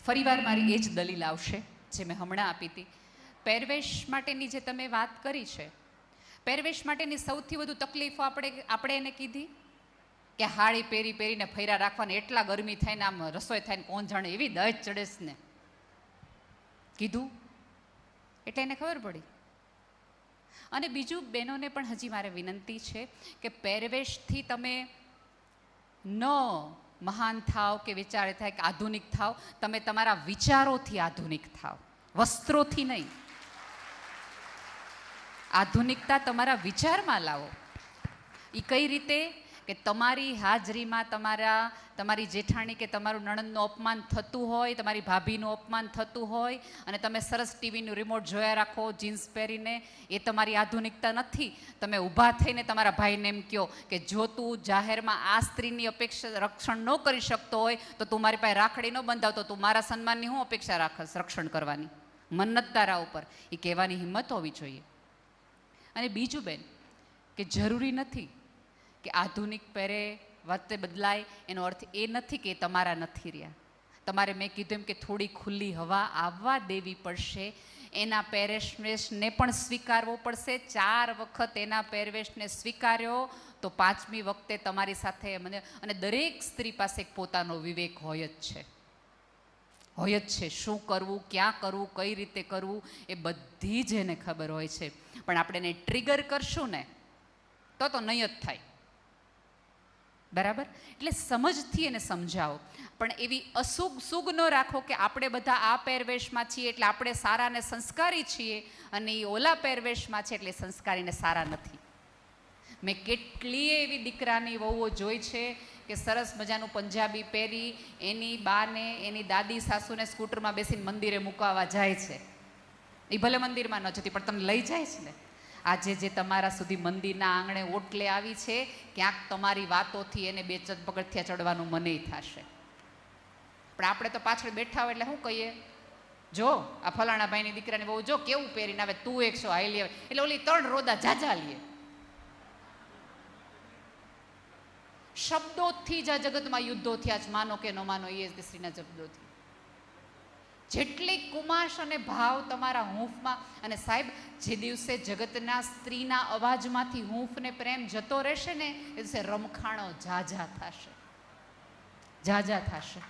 ફરીવાર મારી એ જ દલીલ આવશે જે મેં હમણાં આપી હતી. પહેરવેશ માટેની જે તમે વાત કરી છે, પહેરવેશ માટેની સૌથી વધુ તકલીફો આપણે એને કીધી કે હાડી પહેરીને ફૈરા રાખવાને એટલા ગરમી થાય ને આમ રસોઈ થાય ને કોણ જાણે એવી દહેજ ચડેશ ને કીધું એટલે એને ખબર પડી. અને બીજું, બહેનોને પણ હજી મારે વિનંતી છે કે પહેરવેશથી તમે ન મહાન થાવ કે વિચારે થાય કે આધુનિક થાવ, તમે તમારા વિચારોથી આધુનિક થાવ, વસ્ત્રોથી નહીં. આધુનિકતા તમારા વિચારમાં લાવો. એ કઈ રીતે કે તમારી હાજરીમાં તમારી જેઠાણી કે તમારું નણંદનું અપમાન થતું હોય, તમારી ભાભીનું અપમાન થતું હોય અને તમે સરસ ટીવીનું રિમોટ જોયા રાખો જીન્સ પહેરીને, એ તમારી આધુનિકતા નથી. તમે ઊભા થઈને તમારા ભાઈને એમ કહો કે જો તું જાહેરમાં આ સ્ત્રીની અપેક્ષા રક્ષણ ન કરી શકતો હોય તો તું મારી પાસે રાખડી ન બંધાવતો, તું મારા સન્માનની હું અપેક્ષા રાખસ રક્ષણ કરવાની, મન્નત તારા ઉપર. એ કહેવાની હિંમત હોવી જોઈએ. અને બીજું બેન, કે જરૂરી નથી કે આધુનિક પહેરે વખતે બદલાય, એનો અર્થ એ નથી કે તમારા નથી રહ્યા. તમારે મેં કીધું એમ કે થોડી ખુલ્લી હવા આવવા દેવી પડશે. એના પહેરવેશને પણ સ્વીકારવો પડશે. 4 વખત એના પહેરવેશને સ્વીકાર્યો તો 5મી વખતે તમારી સાથે અને દરેક સ્ત્રી પાસે પોતાનો વિવેક હોય જ છે. શું કરવું, ક્યાં કરવું, કઈ રીતે કરવું, એ બધી જ એને ખબર હોય છે. પણ આપણે એને ટ્રિગર કરશું ને તો નહીં જ થાય. બરાબર? એટલે સમજથી એને સમજાવો, પણ એવી સુગ ન રાખો કે આપણે બધા આ પહેરવેશમાં છીએ એટલે આપણે સારા ને સંસ્કારી છીએ અને એ ઓલા પહેરવેશમાં છે એટલે સંસ્કારીને સારા નથી. મેં કેટલીય એવી દીકરાની વહુઓ જોઈ છે કે સરસ મજાનું પંજાબી પહેરી એની બાને એની દાદી સાસુને સ્કૂટરમાં બેસીને મંદિરે મૂકવા જાય છે. એ ભલે મંદિરમાં ન જતી પણ તમને લઈ જાય છે ને. આજે જે તમારા સુધી મંદિરના આંગણે ઓટલે આવી છે, ક્યાંક તમારી વાતોથી એને 2 પગથિયા ચડવાનું મને થશે. પણ આપણે તો પાછળ બેઠા હોય એટલે શું કહીએ, જો આ ફલાણા ભાઈની દીકરાને બહુ જો કેવું પહેરીને આવે, તું 100 હાઈલી આવે, એટલે ઓલી 3 રોદા જાજા લે. શબ્દોથી જ આ જગતમાં યુદ્ધો થયા છે, માનો કે ન માનો, એ સ્ત્રીના શબ્દોથી. જેટલી કુમાશ અને ભાવ તમારા હૂંફમાં, અને સાહેબ જે દિવસે જગતના સ્ત્રીના અવાજમાંથી હૂંફને પ્રેમ જતો રહેશે ને એ દિવસે રમખાણો ઝાઝા થશે.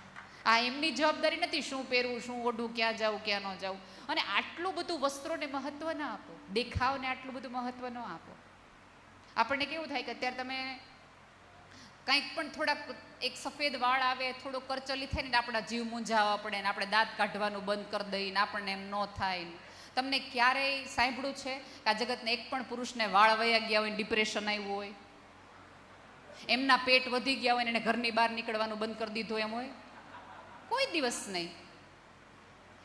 આ એમની જવાબદારી નથી શું પહેરવું, શું ઓઢવું, ક્યાં જવું, ક્યાં ન જવું. અને આટલું બધું વસ્ત્રોને મહત્વ ના આપો, દેખાવને આટલું બધું મહત્વ ન આપો. આપણને કેવું થાય કે અત્યારે તમે કંઈક પણ થોડાક એક સફેદ વાળ આવે, થોડો કરચલી થાય ને આપણા જીવ મૂંઝાવા પડે ને આપણે દાંત કાઢવાનું બંધ કરી દઈએ ને આપણને એમ ન થાય. તમને ક્યારેય સાંભળ્યું છે કે આ જગતને એક પણ પુરુષને વાળ વયા ગયા હોય, ડિપ્રેશન આવ્યું હોય, એમના પેટ વધી ગયા હોય ને એને ઘરની બહાર નીકળવાનું બંધ કરી દીધું એમ હોય? કોઈ દિવસ નહીં.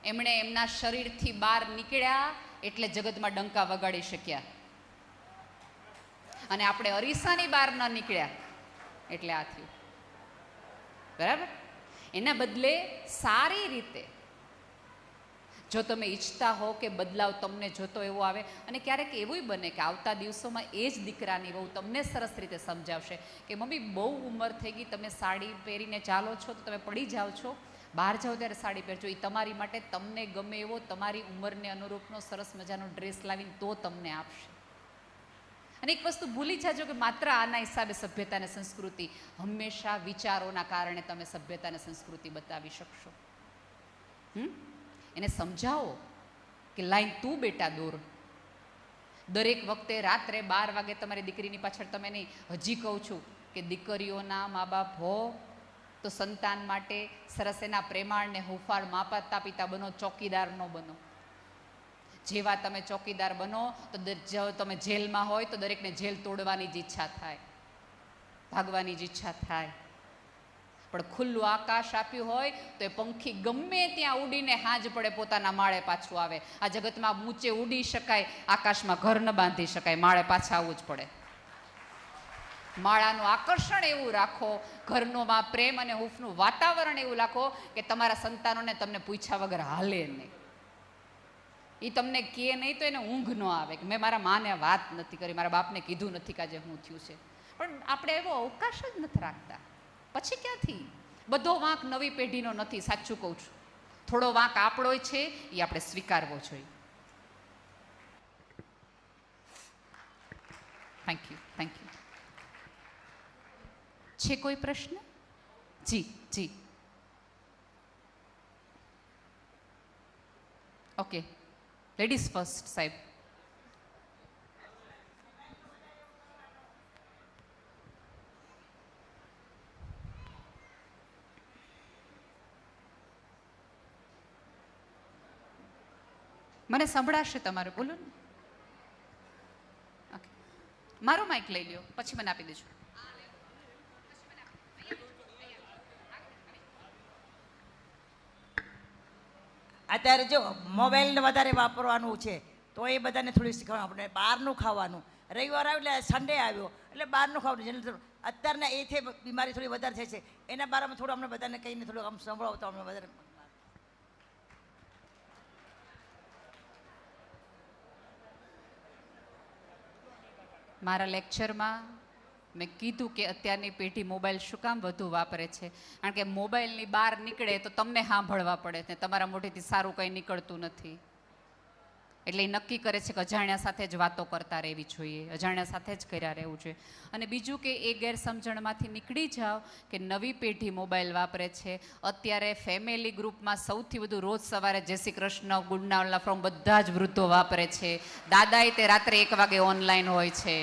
એમણે એમના શરીરથી બહાર નીકળ્યા એટલે જગતમાં ડંકા વગાડી શક્યા, અને આપણે અરીસાની બહાર ન નીકળ્યા એટલે આ થયું. બરાબર? એના બદલે સારી રીતે જો તમે ઈચ્છતા હો કે બદલાવ તમને જોતો એવો આવે, અને ક્યારેક એવું બને કે આવતા દિવસોમાં એ જ દીકરાની વહુ તમને સરસ રીતે સમજાવશે કે મમ્મી બહુ ઉંમર થઈ ગઈ, તમે સાડી પહેરીને ચાલો છો તો તમે પડી જાઓ છો, બહાર જાઓ ત્યારે સાડી પહેરજો. એ તમારી માટે તમને ગમે એવો તમારી ઉંમરને અનુરૂપનો સરસ મજાનો ડ્રેસ લાવીને તો તમને આપશે. અને એક વસ્તુ ભૂલી જાજો કે માત્ર આના હિસાબે સભ્યતા અને સંસ્કૃતિ, હંમેશા વિચારોના કારણે તમે સભ્યતા અને સંસ્કૃતિ બતાવી શકશો. એને સમજાવો કે લાઈન તું બેટા દોર. દરેક વખતે રાત્રે 12 વાગે તમારી દીકરીની પાછળ તમે નહીં, હજી કહું છું કે દીકરીઓના મા બાપ હો તો સંતાન માટે સરસ એના પ્રેમાળને હુંફાળ માતા પિતા બનો, ચોકીદાર ન બનો. જેવા તમે ચોકીદાર બનો તો જો તમે જેલમાં હોય તો દરેકને જેલ તોડવાની જ ઈચ્છા થાય, ભાગવાની જ ઈચ્છા થાય. પણ ખુલ્લું આકાશ આપ્યું હોય તો એ પંખી ગમે ત્યાં ઉડીને હાંજ પડે પોતાના માળે પાછું આવે. આ જગતમાં ઊંચે ઉડી શકાય, આકાશમાં ઘર ન બાંધી શકાય, માળે પાછા આવવું જ પડે. માળાનું આકર્ષણ એવું રાખો, ઘરનોમાં પ્રેમ અને હૂંફનું વાતાવરણ એવું રાખો કે તમારા સંતાનોને તમને પૂછ્યા વગર હાલે નહીં. એ તમને કહે નહીં તો એને ઊંઘ ન આવે કે મેં મારા માને વાત નથી કરી, મારા બાપને કીધું નથી કે આજે શું થયું છે. પણ આપણે એવો અવકાશ જ નથી રાખતા. પછી ક્યાંથી? બધો વાંક નવી પેઢીનો નથી, સાચું કહું છું. થોડો વાંક આપણો છે એ આપણે સ્વીકારવો જોઈએ. Thank you, thank you. છે કોઈ પ્રશ્ન? જી જી. ઓકે, લેડીઝ ફર્સ્ટ સાહેબ. મને સંભળાશે તમારે, બોલો ને. ઓકે, મારો માઇક લઈ લ્યો પછી મને આપી દેજો. અત્યારે જો મોબાઈલને વધારે વાપરવાનું છે તો એ બધાને થોડી શીખવાનું. આપણે બહારનું ખાવાનું, રવિવાર આવ્યો એટલે સન્ડે આવ્યો એટલે બહારનું ખાવાનું, જેને અત્યારના એથી બીમારી થોડી વધારે થાય છે એના બારામાં થોડું અમને બધાને કહીને થોડું આમ સંભળાવો તો અમને વધારે. મારા લેક્ચરમાં મેં કીધું કે અત્યારની પેઢી મોબાઈલ શું કામ વધુ વાપરે છે, કારણ કે મોબાઈલની બહાર નીકળે તો તમને સાંભળવા પડે ને તમારા મોઢેથી સારું કંઈ નીકળતું નથી. એટલે એ નક્કી કરે છે કે અજાણ્યા સાથે જ વાતો કરતા રહેવી જોઈએ, અજાણ્યા સાથે જ કર્યા રહેવું જોઈએ. અને બીજું કે એ ગેરસમજણમાંથી નીકળી જાઓ કે નવી પેઢી મોબાઈલ વાપરે છે. અત્યારે ફેમિલી ગ્રુપમાં સૌથી વધુ રોજ સવારે જય Shri Krishna, good night from બધા જ વૃદ્ધો વાપરે છે. દાદાએ તે રાત્રે 1 વાગે ઓનલાઈન હોય છે,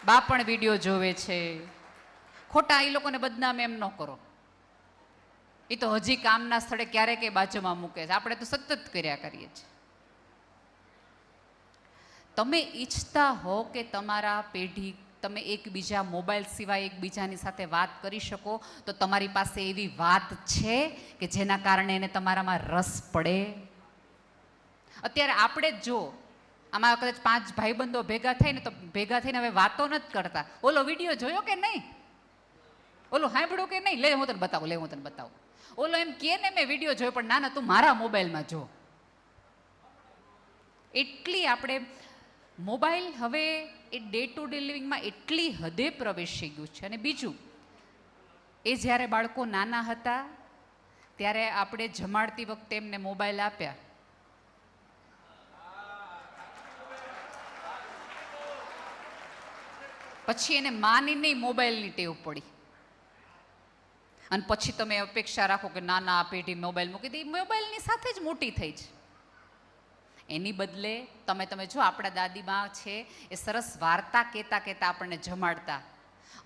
બા પણ વિડીયો જોવે છે. ખોટા એ લોકોને બદનામ એમ ન કરો, એ તો હજી કામના સ્થળે ક્યારેક એ બાજુમાં મૂકે છે, આપણે તો સતત કર્યા કરીએ છીએ. તમે ઈચ્છતા હો કે તમારા પેઢી તમે એકબીજા મોબાઈલ સિવાય એકબીજાની સાથે વાત કરી શકો તો તમારી પાસે એવી વાત છે કે જેના કારણે એને તમારામાં રસ પડે. અત્યારે આપણે જ જો આમાં કદાચ 5 ભાઈબંધો ભેગા થાય ને તો ભેગા થઈને હવે વાતો નથી કરતા, ઓલો વિડીયો જોયો કે નહીં, ઓલું સાંભળ્યું કે નહીં, લે હું તને બતાવું, લે હું તને બતાવું. ઓલો એમ કે ને મેં વિડીયો જોયો, પણ ના ના તું મારા મોબાઈલમાં જો. એટલી આપણે મોબાઈલ હવે એ ડે ટુ ડે લિવિંગમાં એટલી હદે પ્રવેશી ગયું છે. અને બીજું એ જ્યારે બાળકો નાના હતા ત્યારે આપણે જમાડતી વખતે એમને મોબાઈલ આપ્યા, પછી એને માનીને મોબાઈલની ટેવ પડી અને પછી તમે અપેક્ષા રાખો કે ના ના આ પેઢી મોબાઈલ મૂકી દે. મોબાઈલની સાથે જ મોટી થઈ છે. એની બદલે તમે જો આપણા દાદીમાં છે એ સરસ વાર્તા કહેતા કહેતા આપણને જમાડતા,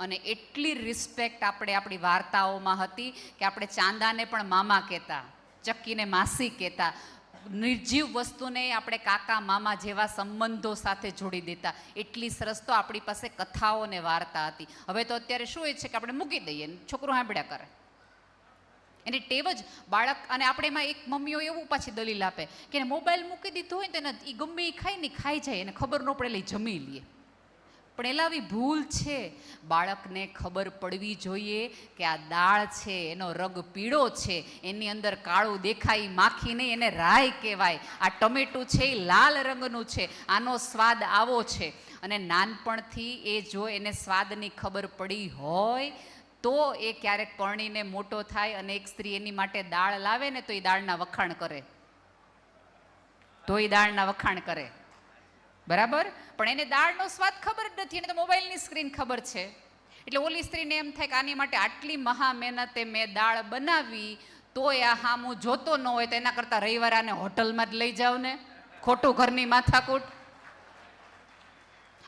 અને એટલી રિસ્પેક્ટ આપણે આપણી વાર્તાઓમાં હતી કે આપણે ચાંદાને પણ મામા કહેતા, ચક્કીને માસી કહેતા, નિર્જીવ વસ્તુને આપણે કાકા મામા જેવા સંબંધો સાથે જોડી દેતા. એટલી સરસ તો આપણી પાસે કથાઓ ને વાર્તા હતી. હવે તો અત્યારે શું એ છે કે આપણે મૂકી દઈએ, છોકરો સાંભળ્યા કરે, એની ટેવ જ બાળક. અને આપણે એમાં એક મમ્મીઓ એવું પાછી દલીલ આપે કે એને મોબાઈલ મૂકી દીધો હોય ને તેને એ ગમે એ ખાય ને ખાઈ જાય, એને ખબર ન પડે એટલે જમી લે. પણ એલા આવી ભૂલ છે. બાળકને ખબર પડવી જોઈએ કે આ દાળ છે એનો રંગ પીળો છે, એની અંદર કાળું દેખાય માખી નહીં, એને રાઈ કહેવાય. આ ટમેટું છે એ લાલ રંગનું છે, આનો સ્વાદ આવો છે. અને નાનપણથી એ જો એને સ્વાદની ખબર પડી હોય તો એ ક્યારેક પરણીને મોટો થાય અને એક સ્ત્રી એની માટે દાળ લાવે ને તો એ દાળના વખાણ કરે, તો એ દાળના વખાણ કરે, બરાબર. પણ એને દાળનો સ્વાદ ખબર જ નથી, એને તો મોબાઈલની સ્ક્રીન ખબર છે. એટલે ઓલી સ્ત્રીને એમ થાય કે આની માટે આટલી મહા મહેનતે મેં દાળ બનાવી તો એ આ હામું જોતો ન હોય તો એના કરતાં રવિવારે આને હોટલમાં જ લઈ જાવ ને, ખોટું ઘરની માથાકૂટ.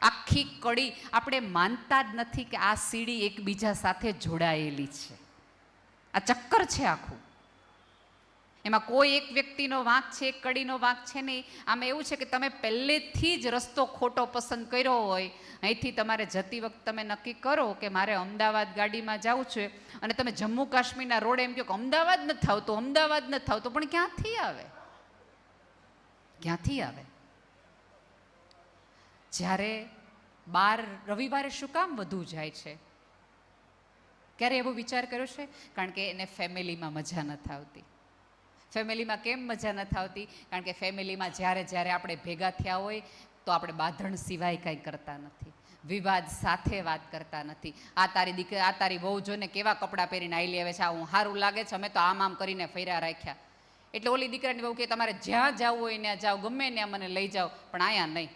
આખી કડી આપણે માનતા જ નથી કે આ સીડી એકબીજા સાથે જોડાયેલી છે. આ ચક્કર છે આખું. એમાં કોઈ એક વ્યક્તિનો વાંક છે, એક કડીનો વાંક છે નહીં. આમાં એવું છે કે તમે પહેલેથી જ રસ્તો ખોટો પસંદ કર્યો હોય. અહીંથી તમારે જતી વખતે તમે નક્કી કરો કે મારે અમદાવાદ ગાડીમાં જવું છે અને તમે જમ્મુ કાશ્મીરના રોડ એમ કહો કે અમદાવાદ નથી આવતો, અમદાવાદ નથી આવતો, પણ ક્યાંથી આવે, ક્યાંથી આવે? જ્યારે બાર રવિવારે શું કામ વધુ જાય છે? ક્યારે એવો વિચાર કર્યો છે? કારણ કે એને ફેમિલીમાં મજા નથી આવતી. ફેમિલીમાં કેમ મજા નથી આવતી? કારણ કે ફેમિલીમાં જ્યારે જ્યારે આપણે ભેગા થયા હોય તો આપણે બાંધણ સિવાય કાંઈ કરતા નથી. વિવાદ સાથે વાત કરતા નથી. આ તારી દીકરી, આ તારી વહુ જોને કેવા કપડાં પહેરીને આવેલી આવે છે, આ હું સારું લાગે છે, અમે તો આમ કરીને ફર્યા રાખ્યા. એટલે ઓલી દીકરાની વહુ કે તમારે જ્યાં જવું હોય ત્યાં જાઓ, ગમે ત્યાં મને લઈ જાઓ, પણ અહીંયા નહીં.